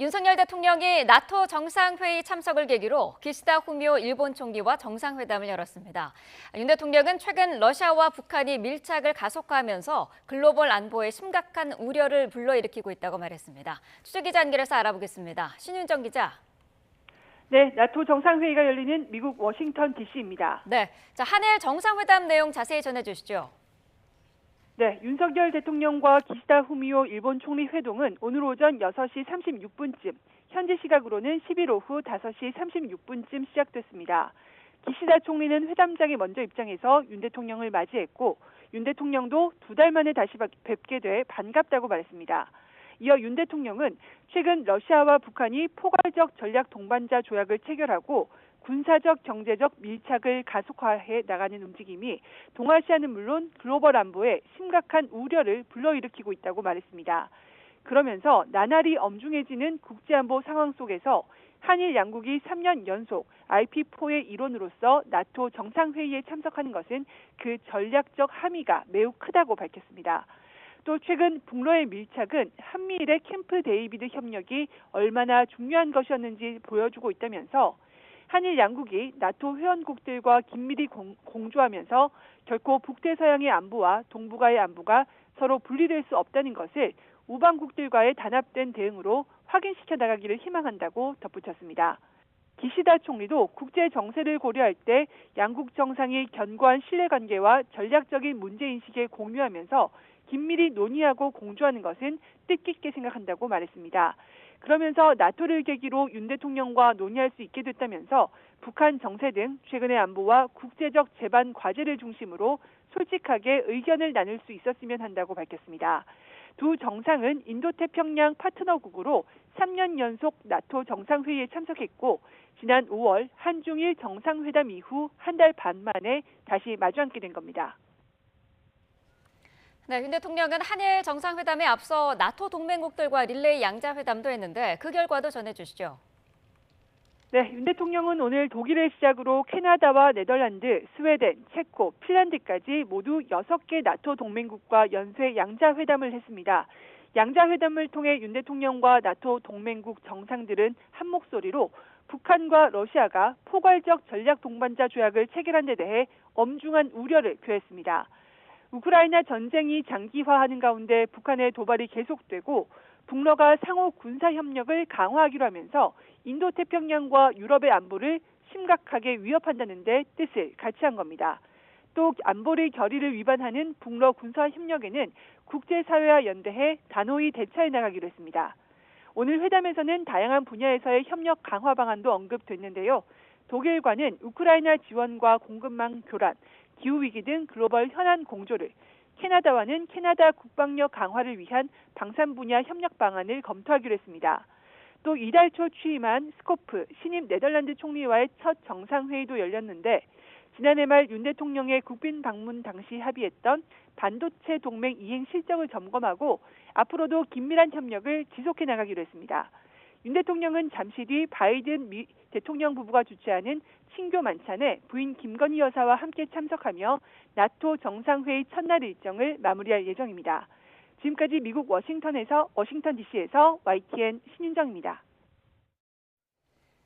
윤석열 대통령이 나토 정상회의 참석을 계기로 기시다 후미오 일본 총리와 정상회담을 열었습니다. 윤 대통령은 최근 러시아와 북한이 밀착을 가속화하면서 글로벌 안보에 심각한 우려를 불러일으키고 있다고 말했습니다. 취재기자 연결해서 알아보겠습니다. 신윤정 기자. 네, 나토 정상회의가 열리는 미국 워싱턴 DC입니다. 네, 한일 정상회담 내용 자세히 전해주시죠. 네, 윤석열 대통령과 기시다 후미오 일본 총리 회동은 오늘 오전 6시 36분쯤, 현지 시각으로는 10일 오후 5시 36분쯤 시작됐습니다. 기시다 총리는 회담장에 먼저 입장해서 윤 대통령을 맞이했고, 윤 대통령도 2달 만에 다시 뵙게 돼 반갑다고 말했습니다. 이어 윤 대통령은 최근 러시아와 북한이 포괄적 전략 동반자 조약을 체결하고 군사적 경제적 밀착을 가속화해 나가는 움직임이 동아시아는 물론 글로벌 안보에 심각한 우려를 불러일으키고 있다고 말했습니다. 그러면서 나날이 엄중해지는 국제안보 상황 속에서 한일 양국이 3년 연속 RP4의 일원으로서 나토 정상회의에 참석하는 것은 그 전략적 함의가 매우 크다고 밝혔습니다. 또 최근 북러의 밀착은 한미일의 캠프 데이비드 협력이 얼마나 중요한 것이었는지 보여주고 있다면서 한일 양국이 나토 회원국들과 긴밀히 공조하면서 결코 북대서양의 안보와 동북아의 안보가 서로 분리될 수 없다는 것을 우방국들과의 단합된 대응으로 확인시켜 나가기를 희망한다고 덧붙였습니다. 기시다 총리도 국제 정세를 고려할 때 양국 정상이 견고한 신뢰관계와 전략적인 문제인식에 공유하면서 긴밀히 논의하고 공조하는 것은 뜻깊게 생각한다고 말했습니다. 그러면서 나토를 계기로 윤 대통령과 논의할 수 있게 됐다면서 북한 정세 등 최근의 안보와 국제적 재반 과제를 중심으로 솔직하게 의견을 나눌 수 있었으면 한다고 밝혔습니다. 두 정상은 인도태평양 파트너국으로 3년 연속 나토 정상회의에 참석했고 지난 5월 한중일 정상회담 이후 한 달 반 만에 다시 마주 앉게 된 겁니다. 네, 윤 대통령은 한일 정상회담에 앞서 나토 동맹국들과 릴레이 양자회담도 했는데 그 결과도 전해주시죠. 네, 윤 대통령은 오늘 독일을 시작으로 캐나다와 네덜란드, 스웨덴, 체코, 핀란드까지 모두 6개 나토 동맹국과 연쇄 양자회담을 했습니다. 양자회담을 통해 윤 대통령과 나토 동맹국 정상들은 한 목소리로 북한과 러시아가 포괄적 전략 동반자 조약을 체결한 데 대해 엄중한 우려를 표했습니다. 우크라이나 전쟁이 장기화하는 가운데 북한의 도발이 계속되고 북러가 상호 군사 협력을 강화하기로 하면서 인도태평양과 유럽의 안보를 심각하게 위협한다는 데 뜻을 같이 한 겁니다. 또 안보리 결의를 위반하는 북러 군사 협력에는 국제사회와 연대해 단호히 대처해 나가기로 했습니다. 오늘 회담에서는 다양한 분야에서의 협력 강화 방안도 언급됐는데요. 독일과는 우크라이나 지원과 공급망 교란, 기후위기 등 글로벌 현안 공조를, 캐나다와는 캐나다 국방력 강화를 위한 방산 분야 협력 방안을 검토하기로 했습니다. 또 이달 초 취임한 스코프 신임 네덜란드 총리와의 첫 정상회의도 열렸는데 지난해 말 윤 대통령의 국빈 방문 당시 합의했던 반도체 동맹 이행 실적을 점검하고 앞으로도 긴밀한 협력을 지속해 나가기로 했습니다. 윤 대통령은 잠시 뒤 바이든 미 대통령 부부가 주최하는 친교 만찬에 부인 김건희 여사와 함께 참석하며 나토 정상회의 첫날 일정을 마무리할 예정입니다. 지금까지 미국 워싱턴 DC에서 YTN 신윤정입니다.